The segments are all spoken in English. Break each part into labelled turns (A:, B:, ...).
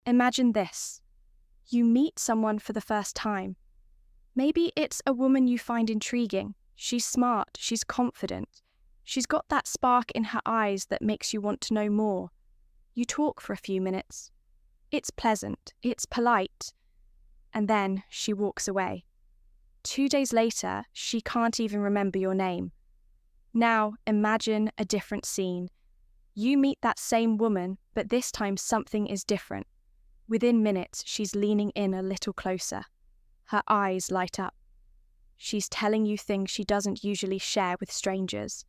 A: Imagine this. You meet someone for the first time. Maybe it's a woman you find intriguing. She's smart, she's confident. She's got that spark in her eyes that makes you want to know more. You talk for a few minutes. It's pleasant, it's polite. And then she walks away. 2 days later, she can't even remember your name. Now, imagine a different scene. You meet that same woman, but this time something is different. Within minutes, she's leaning in a little closer. Her eyes light up. She's telling you things she doesn't usually share with strangers.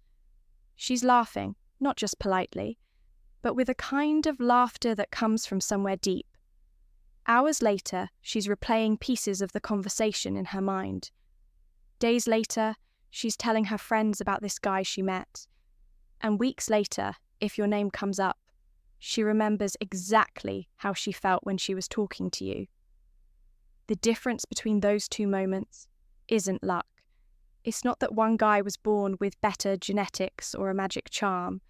A: She's laughing, not just politely, but with a kind of laughter that comes from somewhere deep. Hours later, she's replaying pieces of the conversation in her mind. Days later, she's telling her friends about this guy she met. And weeks later, if your name comes up, she remembers exactly how she felt when she was talking to you. The difference between those two moments isn't luck. It's not that one guy was born with better genetics or a magic charm.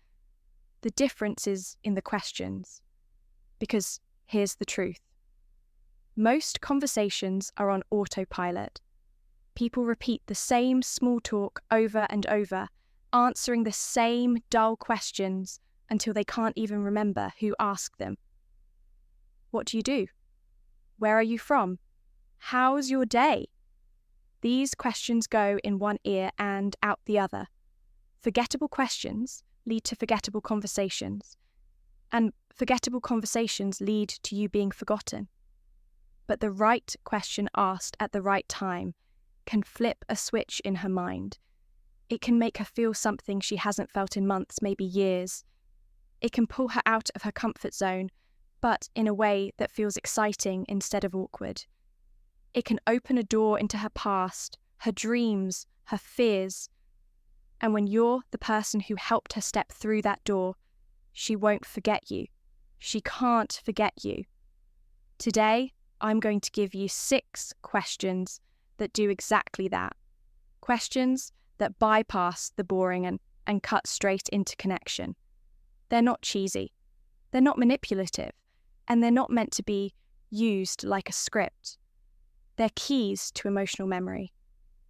A: The difference is in the questions. Because here's the truth. Most conversations are on autopilot. People repeat the same small talk over and over, answering the same dull questions until they can't even remember who asked them. What do? Where are you from? How's your day? These questions go in one ear and out the other. Forgettable questions lead to forgettable conversations, and forgettable conversations lead to you being forgotten. But the right question asked at the right time can flip a switch in her mind. It can make her feel something she hasn't felt in months, maybe years. It can pull her out of her comfort zone, but in a way that feels exciting instead of awkward. It can open a door into her past, her dreams, her fears. And when you're the person who helped her step through that door, she won't forget you. She can't forget you. Today, I'm going to give you 6 questions that do exactly that. Questions that bypass the boring and cut straight into connection. They're not cheesy. They're not manipulative. And they're not meant to be used like a script. They're keys to emotional memory.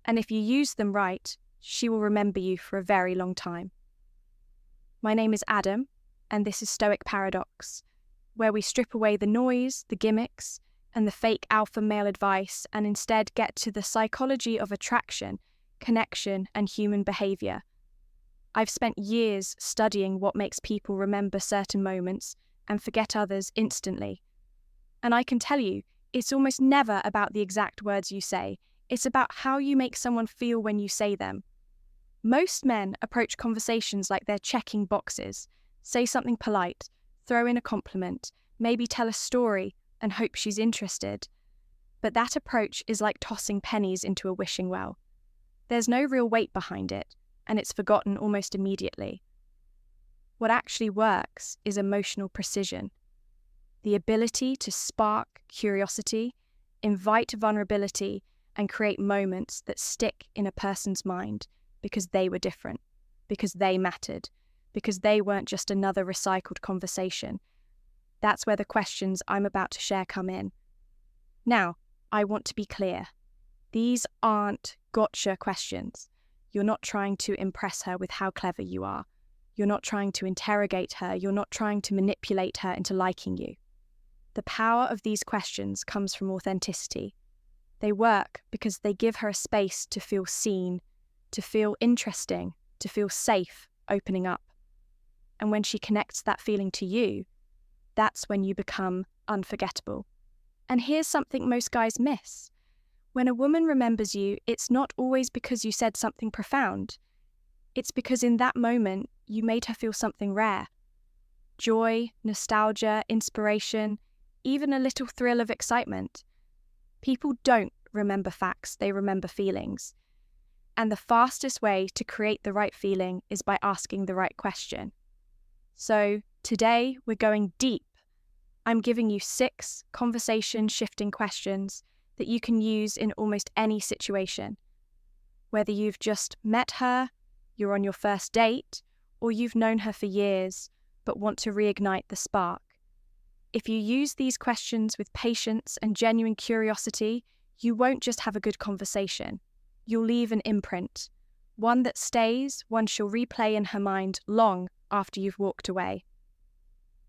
A: And if you use them right, she will remember you for a very long time. My name is Adam, and this is Stoic Paradox, where we strip away the noise, the gimmicks, and the fake alpha male advice and instead get to the psychology of attraction, connection, and human behavior. I've spent years studying what makes people remember certain moments and forget others instantly. And I can tell you, it's almost never about the exact words you say. It's about how you make someone feel when you say them. Most men approach conversations like they're checking boxes, say something polite, throw in a compliment, maybe tell a story and hope she's interested. But that approach is like tossing pennies into a wishing well. There's no real weight behind it, and it's forgotten almost immediately. What actually works is emotional precision. The ability to spark curiosity, invite vulnerability, and create moments that stick in a person's mind because they were different, because they mattered, because they weren't just another recycled conversation. That's where the questions I'm about to share come in. Now, I want to be clear. These aren't gotcha questions. You're not trying to impress her with how clever you are. You're not trying to interrogate her. You're not trying to manipulate her into liking you. The power of these questions comes from authenticity. They work because they give her a space to feel seen, to feel interesting, to feel safe opening up. And when she connects that feeling to you, that's when you become unforgettable. And here's something most guys miss. When a woman remembers you, it's not always because you said something profound. It's because in that moment, you made her feel something rare. Joy, nostalgia, inspiration, even a little thrill of excitement. People don't remember facts, they remember feelings. And the fastest way to create the right feeling is by asking the right question. So today, we're going deep. I'm giving you 6 conversation-shifting questions that you can use in almost any situation. Whether you've just met her, you're on your first date, or you've known her for years but want to reignite the spark. If you use these questions with patience and genuine curiosity, you won't just have a good conversation. You'll leave an imprint, one that stays, one she'll replay in her mind long after you've walked away.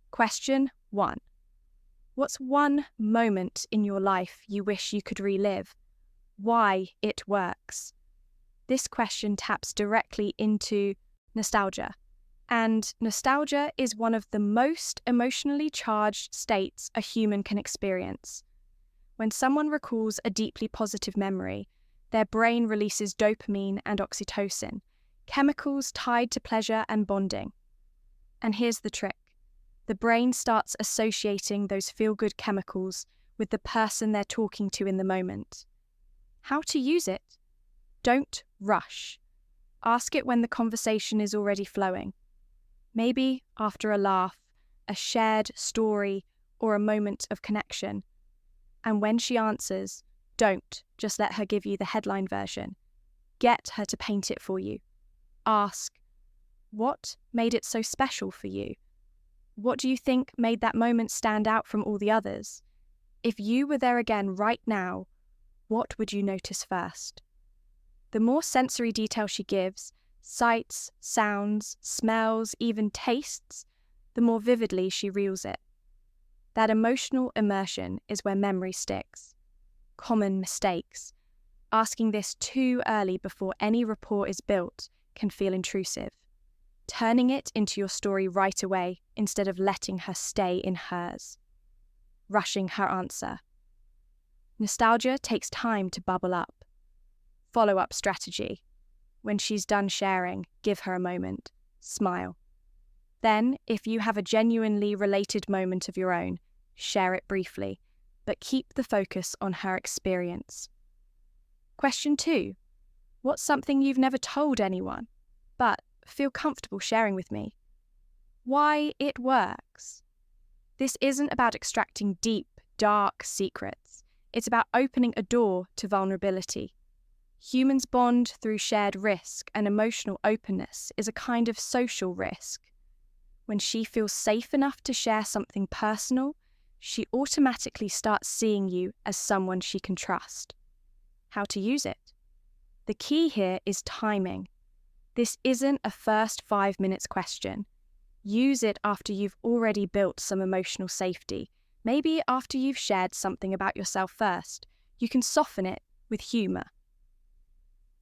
A: Question 1. What's one moment in your life you wish you could relive? Why it works? This question taps directly into nostalgia. And nostalgia is one of the most emotionally charged states a human can experience. When someone recalls a deeply positive memory, their brain releases dopamine and oxytocin, chemicals tied to pleasure and bonding. And here's the trick. The brain starts associating those feel-good chemicals with the person they're talking to in the moment. How to use it? Don't rush. Ask it when the conversation is already flowing. Maybe after a laugh, a shared story, or a moment of connection. And when she answers, don't just let her give you the headline version. Get her to paint it for you. Ask, what made it so special for you? What do you think made that moment stand out from all the others? If you were there again right now, what would you notice first? The more sensory detail she gives, sights, sounds, smells, even tastes, the more vividly she reels it. That emotional immersion is where memory sticks. Common mistakes. Asking this too early before any rapport is built can feel intrusive. Turning it into your story right away instead of letting her stay in hers. Rushing her answer. Nostalgia takes time to bubble up. Follow-up strategy. When she's done sharing, give her a moment. Smile. Then, if you have a genuinely related moment of your own, share it briefly, but keep the focus on her experience. Question 2. What's something you've never told anyone, but feel comfortable sharing with me? Why it works. This isn't about extracting deep, dark secrets. It's about opening a door to vulnerability. Humans bond through shared risk, and emotional openness is a kind of social risk. When she feels safe enough to share something personal, she automatically starts seeing you as someone she can trust. How to use it? The key here is timing. This isn't a first 5 minutes question. Use it after you've already built some emotional safety. Maybe after you've shared something about yourself first. You can soften it with humour.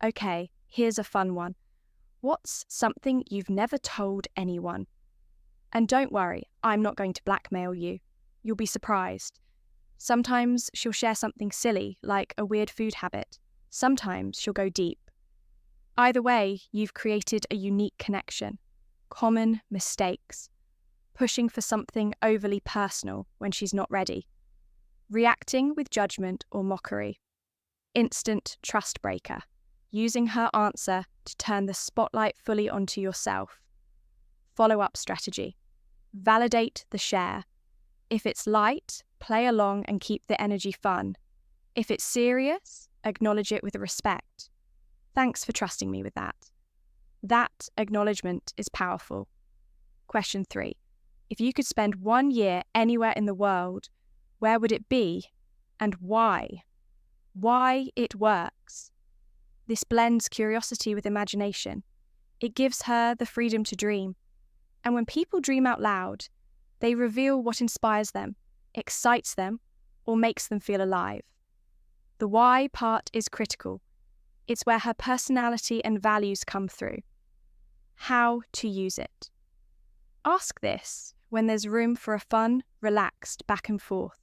A: Okay, here's a fun one. What's something you've never told anyone? And don't worry, I'm not going to blackmail you. You'll be surprised. Sometimes she'll share something silly, like a weird food habit. Sometimes she'll go deep. Either way, you've created a unique connection. Common mistakes. Pushing for something overly personal when she's not ready. Reacting with judgment or mockery. Instant trust breaker. Using her answer to turn the spotlight fully onto yourself. Follow-up strategy. Validate the share. If it's light, play along and keep the energy fun. If it's serious, acknowledge it with respect. Thanks for trusting me with that. That acknowledgement is powerful. Question 3. If you could spend 1 year anywhere in the world, where would it be and why? Why it works. This blends curiosity with imagination. It gives her the freedom to dream. And when people dream out loud, they reveal what inspires them, excites them, or makes them feel alive. The why part is critical. It's where her personality and values come through. How to use it. Ask this when there's room for a fun, relaxed back and forth.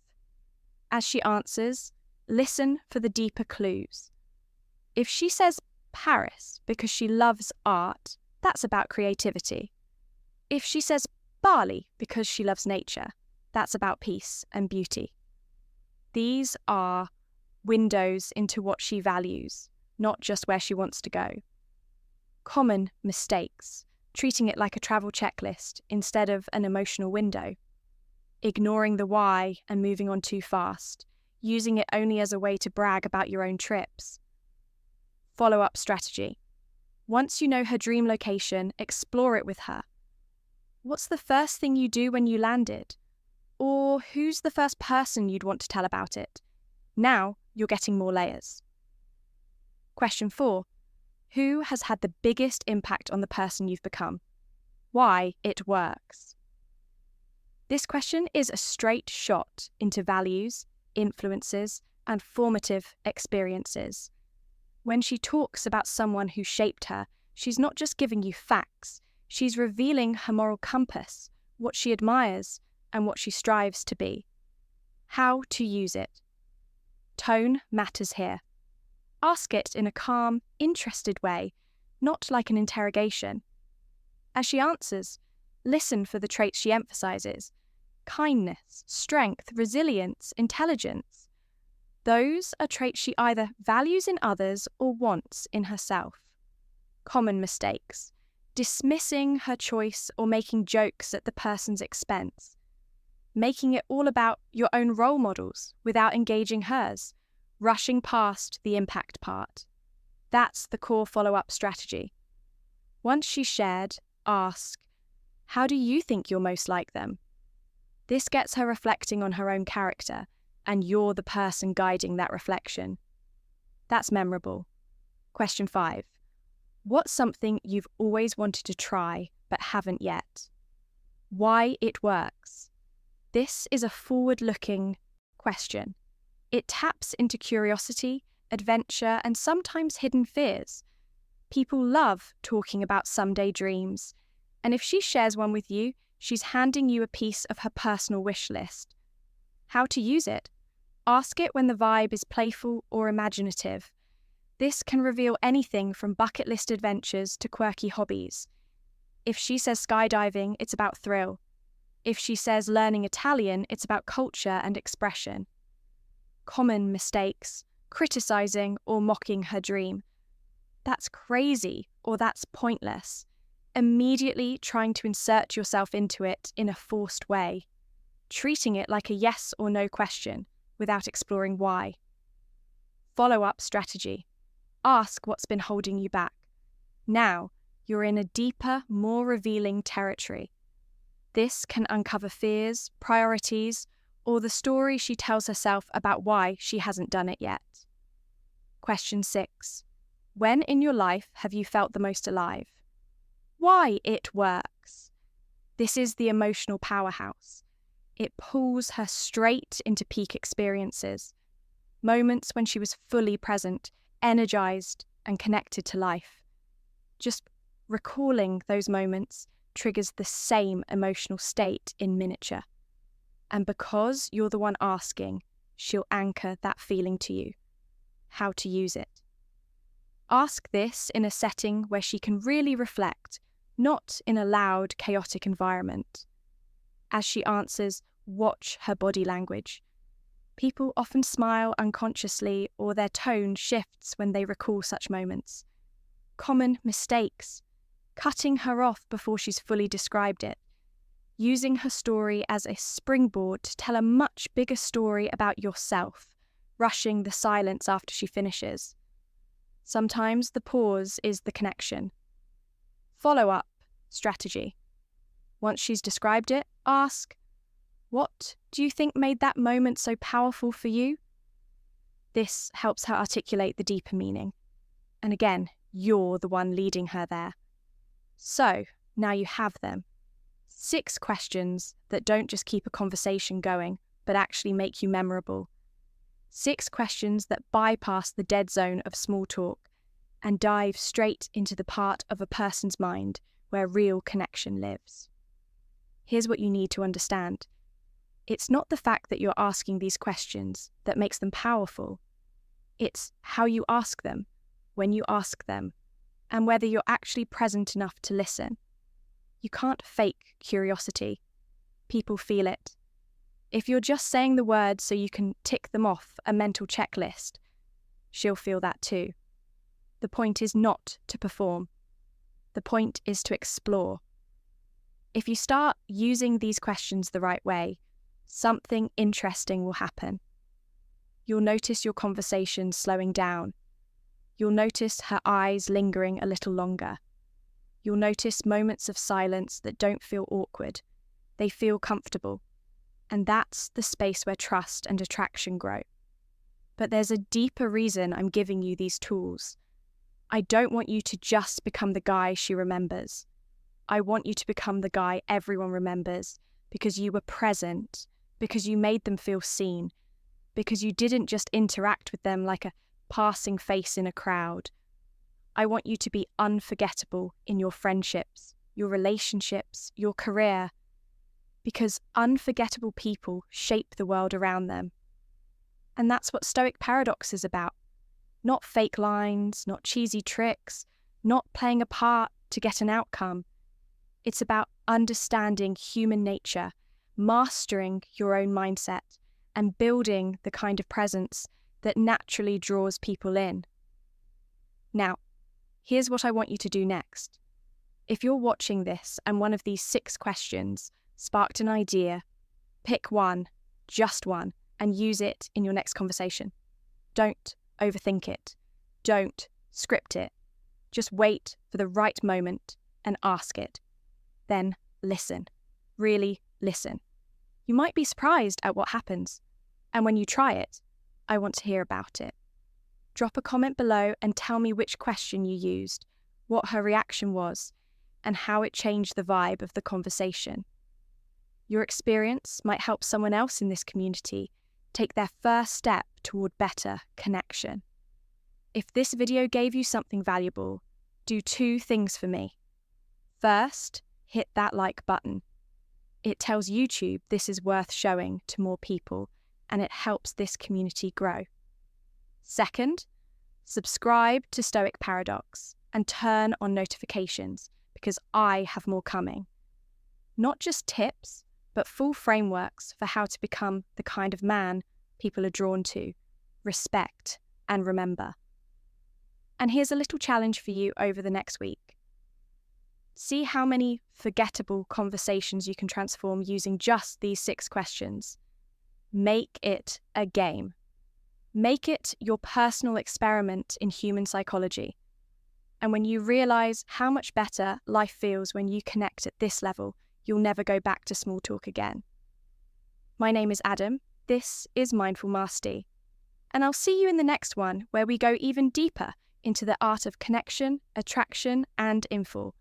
A: As she answers, listen for the deeper clues. If she says Paris because she loves art, that's about creativity. If she says Bali because she loves nature, that's about peace and beauty. These are windows into what she values, not just where she wants to go. Common mistakes, treating it like a travel checklist instead of an emotional window. Ignoring the why and moving on too fast, using it only as a way to brag about your own trips. Follow-up strategy. Once you know her dream location, explore it with her. What's the first thing you do when you landed? Or who's the first person you'd want to tell about it? Now you're getting more layers. Question 4. Who has had the biggest impact on the person you've become? Why it works. This question is a straight shot into values, influences, and formative experiences. When she talks about someone who shaped her, she's not just giving you facts, she's revealing her moral compass, what she admires, and what she strives to be. How to use it. Tone matters here. Ask it in a calm, interested way, not like an interrogation. As she answers, listen for the traits she emphasizes: kindness, strength, resilience, intelligence. Those are traits she either values in others or wants in herself. Common mistakes: dismissing her choice or making jokes at the person's expense. Making it all about your own role models without engaging hers. Rushing past the impact part. That's the core follow-up strategy. Once she's shared, ask, how do you think you're most like them? This gets her reflecting on her own character, and you're the person guiding that reflection. That's memorable. Question 5. What's something you've always wanted to try but haven't yet? Why it works. This is a forward-looking question. It taps into curiosity, adventure, and sometimes hidden fears. People love talking about someday dreams, and if she shares one with you, she's handing you a piece of her personal wish list. How to use it? Ask it when the vibe is playful or imaginative. This can reveal anything from bucket list adventures to quirky hobbies. If she says skydiving, it's about thrill. If she says learning Italian, it's about culture and expression. Common mistakes: criticizing or mocking her dream. That's crazy, or that's pointless. Immediately trying to insert yourself into it in a forced way. Treating it like a yes or no question without exploring why. Follow-up strategy. Ask what's been holding you back. Now you're in a deeper, more revealing territory. This can uncover fears, priorities, or the story she tells herself about why she hasn't done it yet. Question 6. When in your life have you felt the most alive? Why it works. This is the emotional powerhouse. It pulls her straight into peak experiences. Moments when she was fully present, energized, and connected to life. Just recalling those moments triggers the same emotional state in miniature. And because you're the one asking, she'll anchor that feeling to you. How to use it. Ask this in a setting where she can really reflect, not in a loud, chaotic environment. As she answers, watch her body language. People often smile unconsciously, or their tone shifts when they recall such moments. Common mistakes: cutting her off before she's fully described it. Using her story as a springboard to tell a much bigger story about yourself, rushing the silence after she finishes. Sometimes the pause is the connection. Follow-up strategy. Once she's described it, ask, what do you think made that moment so powerful for you? This helps her articulate the deeper meaning. And again, you're the one leading her there. So, now you have them. 6 questions that don't just keep a conversation going, but actually make you memorable. 6 questions that bypass the dead zone of small talk and dive straight into the part of a person's mind where real connection lives. Here's what you need to understand. It's not the fact that you're asking these questions that makes them powerful. It's how you ask them, when you ask them, and whether you're actually present enough to listen. You can't fake curiosity. People feel it. If you're just saying the words so you can tick them off a mental checklist, she'll feel that too. The point is not to perform. The point is to explore. If you start using these questions the right way, something interesting will happen. You'll notice your conversation slowing down. You'll notice her eyes lingering a little longer. You'll notice moments of silence that don't feel awkward. They feel comfortable. And that's the space where trust and attraction grow. But there's a deeper reason I'm giving you these tools. I don't want you to just become the guy she remembers. I want you to become the guy everyone remembers because you were present, because you made them feel seen, because you didn't just interact with them like a passing face in a crowd. I want you to be unforgettable in your friendships, your relationships, your career, because unforgettable people shape the world around them. And that's what Stoic Paradox is about. Not fake lines, not cheesy tricks, not playing a part to get an outcome. It's about understanding human nature, mastering your own mindset, and building the kind of presence that naturally draws people in. Now, here's what I want you to do next. If you're watching this and one of these 6 questions sparked an idea, pick one, just one, and use it in your next conversation. Don't overthink it. Don't script it. Just wait for the right moment and ask it. Then listen. Really listen. You might be surprised at what happens. And when you try it, I want to hear about it. Drop a comment below and tell me which question you used, what her reaction was, and how it changed the vibe of the conversation. Your experience might help someone else in this community take their first step toward better connection. If this video gave you something valuable, do 2 things for me. First, hit that like button. It tells YouTube this is worth showing to more people, and it helps this community grow. Second, subscribe to Stoic Paradox and turn on notifications because I have more coming. Not just tips, but full frameworks for how to become the kind of man people are drawn to, respect, and remember. And here's a little challenge for you over the next week. See how many forgettable conversations you can transform using just these 6 questions. Make it a game. Make it your personal experiment in human psychology. And when you realize how much better life feels when you connect at this level, you'll never go back to small talk again. My name is Adam. This is Mindful Mastery. And I'll see you in the next one where we go even deeper into the art of connection, attraction, and info.